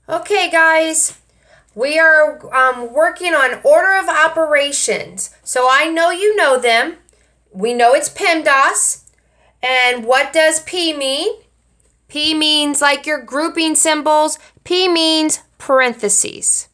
Okay, guys, we are working on order of operations. So I know you know them. We know it's PEMDAS. And what does P mean? P means like your grouping symbols. P means parentheses.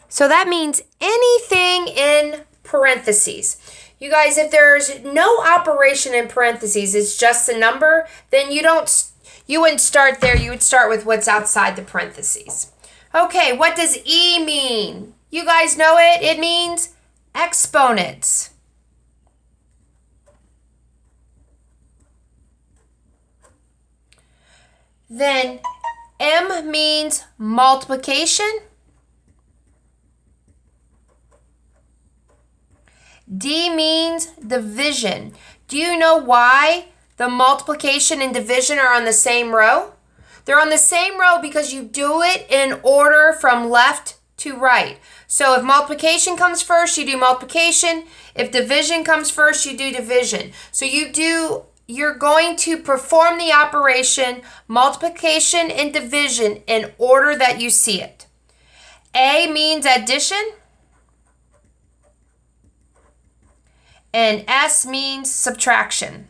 So that means anything in parentheses. You guys, if there's no operation in parentheses, it's just a number, then you wouldn't start there. You would start with what's outside the parentheses. Okay, what does E mean? You guys know it. It means exponents. Then M means multiplication. D means division. Do you know why the multiplication and division are on the same row? They're on the same row because you do it in order from left to right. So if multiplication comes first, you do multiplication. If division comes first, you do division. So you're going to perform the operation multiplication and division in order that you see it. A means addition. And S means subtraction.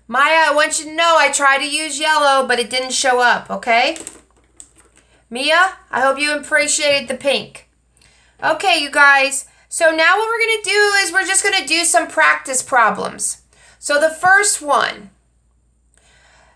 Maya, I want you to know I tried to use yellow, but it didn't show up, okay? Mia, I hope you appreciated the pink. Okay, you guys. So now what we're going to do is we're just going to do some practice problems. So the first one.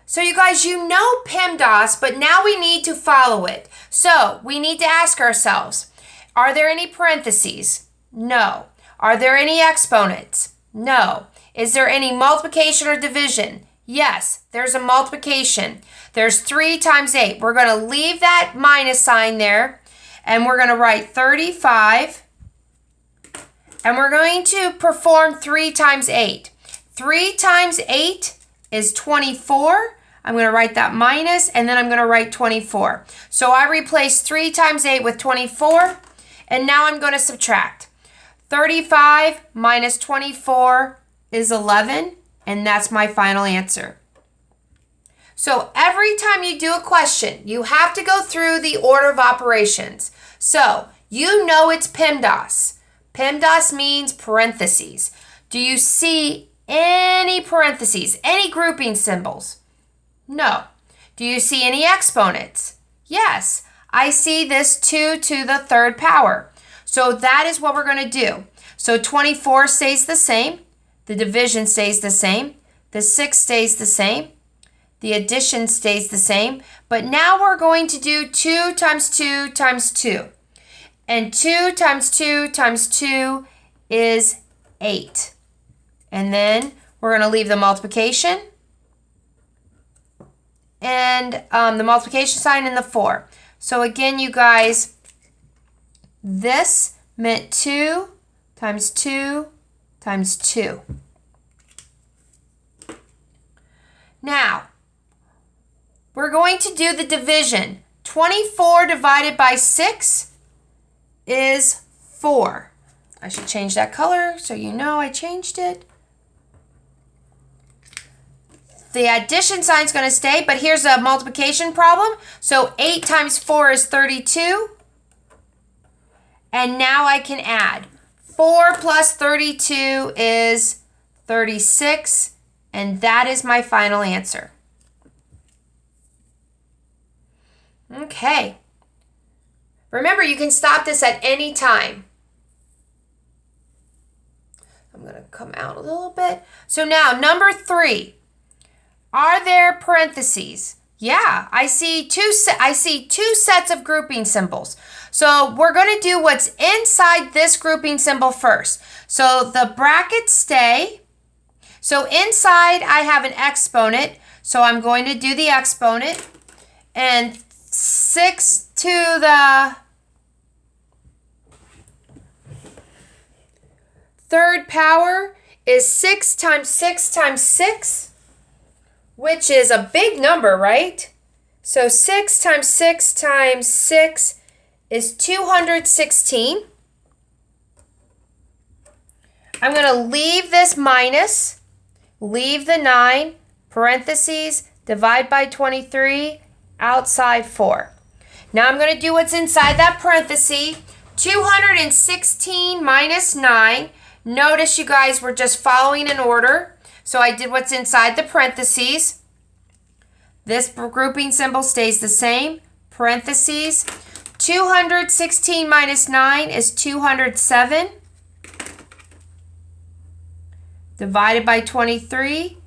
So you guys, you know PEMDAS, but now we need to follow it. So we need to ask ourselves, are there any parentheses? No. Are there any exponents? No. Is there any multiplication or division? Yes, there's a multiplication. There's 3 times 8. We're going to leave that minus sign there, and we're going to write 35, and we're going to perform 3 times 8. 3 times 8 is 24. I'm going to write that minus, and then I'm going to write 24. So I replace 3 times 8 with 24. And now I'm going to subtract. 35 minus 24 is 11, and that's my final answer. So every time you do a question, you have to go through the order of operations. So you know it's PEMDAS. PEMDAS means parentheses. Do you see any parentheses, any grouping symbols? No. Do you see any exponents? Yes. I see this 2 to the third power. So that is what we're going to do. So 24 stays the same. The division stays the same. The 6 stays the same. The addition stays the same. But now we're going to do 2 times 2 times 2. And 2 times 2 times 2 is 8. And then we're going to leave the multiplication and the multiplication sign in the 4. So again, you guys, this meant 2 times 2 times 2. Now, we're going to do the division. 24 divided by 6 is 4. I should change that color so you know I changed it. The addition sign is going to stay, but here's a multiplication problem. So 8 times 4 is 32. And now I can add. 4 plus 32 is 36. And that is my final answer. Okay. Remember, you can stop this at any time. I'm going to come out a little bit. So now, number 3. Are there parentheses? Yeah, I see two sets of grouping symbols. So we're going to do what's inside this grouping symbol first. So the brackets stay. So inside I have an exponent. So I'm going to do the exponent. And 6 to the third power is 6 times 6 times 6. Which is a big number, right? So 6 times 6 times 6 is 216. I'm going to leave this minus leave the 9, parentheses, divide by 23, outside 4. Now I'm going to do what's inside that parenthesis. 216 minus 9. Notice, you guys, we're just following an order. So I did what's inside the parentheses. This grouping symbol stays the same. Parentheses. 216 minus 9 is 207. Divided by 23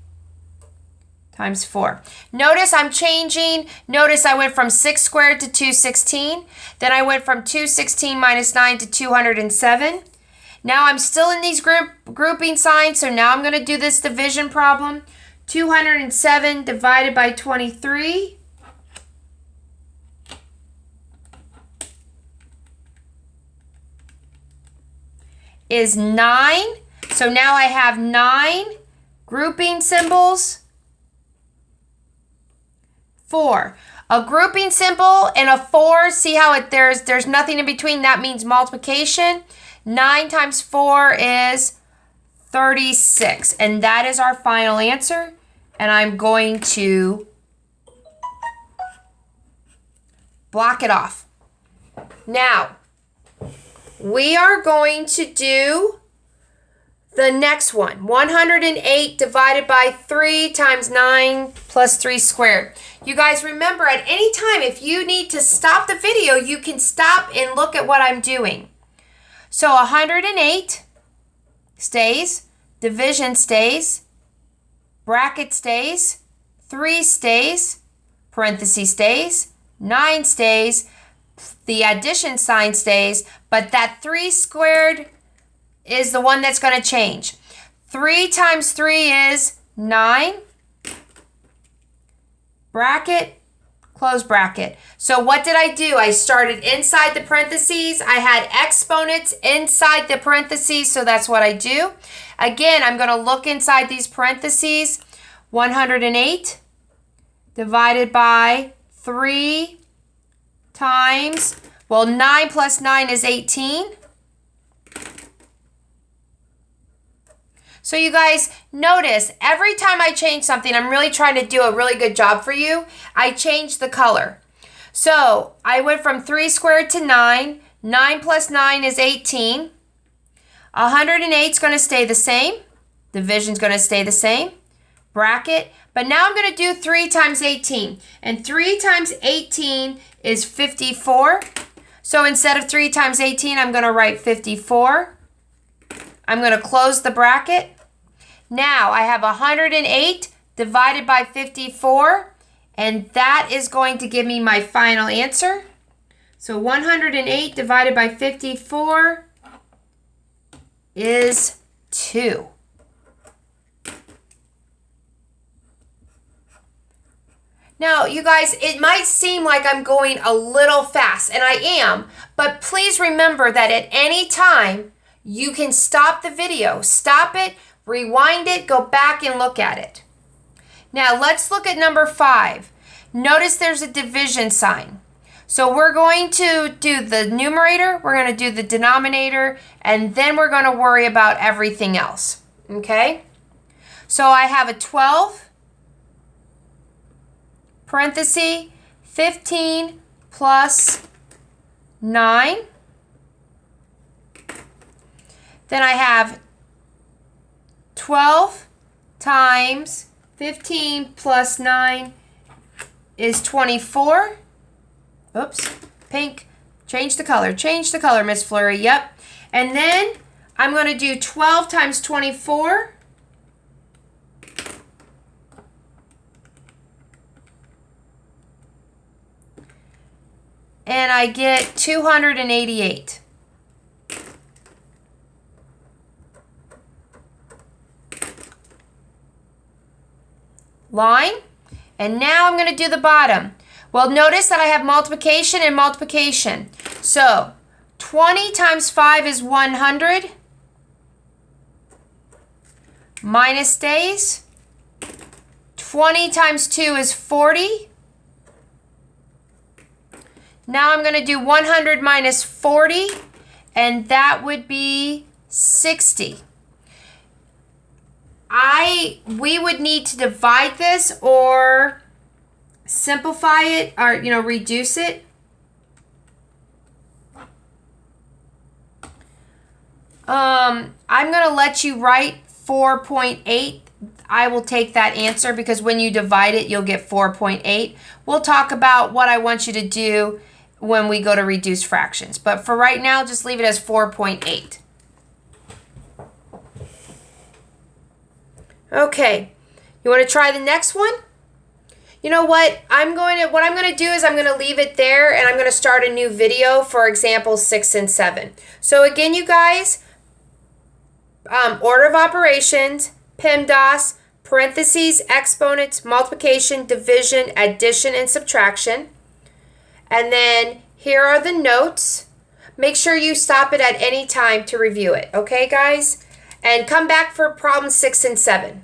times 4. Notice I'm changing. Notice I went from 6 squared to 216. Then I went from 216 minus 9 to 207. Now I'm still in these grouping signs, so now I'm going to do this division problem. 207 divided by 23 is 9. So now I have 9 grouping symbols. 4. A grouping symbol and a 4, see how there's nothing in between, that means multiplication. 9 times 4 is 36, and that is our final answer. And I'm going to block it off. Now, we are going to do the next one. 108 divided by 3 times 9 plus 3 squared. You guys remember, at any time, if you need to stop the video, you can stop and look at what I'm doing. So 108 stays, division stays, bracket stays, 3 stays, parenthesis stays, 9 stays, the addition sign stays, but that 3 squared is the one that's going to change. 3 times 3 is 9. Bracket, close bracket. So what did I do? I started inside the parentheses. I had exponents inside the parentheses, so that's what I do. Again, I'm going to look inside these parentheses. 108 divided by 3 times, well, 9 plus 9 is 18. So you guys, notice every time I change something, I'm really trying to do a really good job for you. I change the color. So I went from 3 squared to 9. 9 plus 9 is 18. 108 is going to stay the same. Division is going to stay the same. Bracket. But now I'm going to do 3 times 18. And 3 times 18 is 54. So instead of 3 times 18, I'm going to write 54. I'm going to close the bracket. Now I have 108 divided by 54, and that is going to give me my final answer. So 108 divided by 54 is 2. Now, you guys, it might seem like I'm going a little fast, and I am, but please remember that at any time, you can stop the video. Stop it, rewind it, go back and look at it. Now, let's look at number 5. Notice there's a division sign. So we're going to do the numerator, we're going to do the denominator, and then we're going to worry about everything else. Okay? So I have a 12, parenthesis, 15 plus 9. Then I have 12 times 15 plus 9 is 24. Oops, pink. Change the color, Miss Flurry. Yep. And then I'm going to do 12 times 24. And I get 288. Line. And now I'm going to do the bottom. Well, notice that I have multiplication and multiplication. So 20 times 5 is 100. Minus stays. 20 times 2 is 40. Now I'm going to do 100 minus 40, and that would be 60. we would need to divide this or simplify it or, reduce it. I'm going to let you write 4.8. I will take that answer because when you divide it, you'll get 4.8. We'll talk about what I want you to do when we go to reduce fractions. But for right now, just leave it as 4.8. Okay, you want to try the next one? You know what? What I'm going to do is I'm going to leave it there and I'm going to start a new video for examples 6 and 7. So again, you guys, order of operations, PEMDAS, parentheses, exponents, multiplication, division, addition, and subtraction. And then here are the notes. Make sure you stop it at any time to review it. Okay, guys? And come back for problem 6 and 7.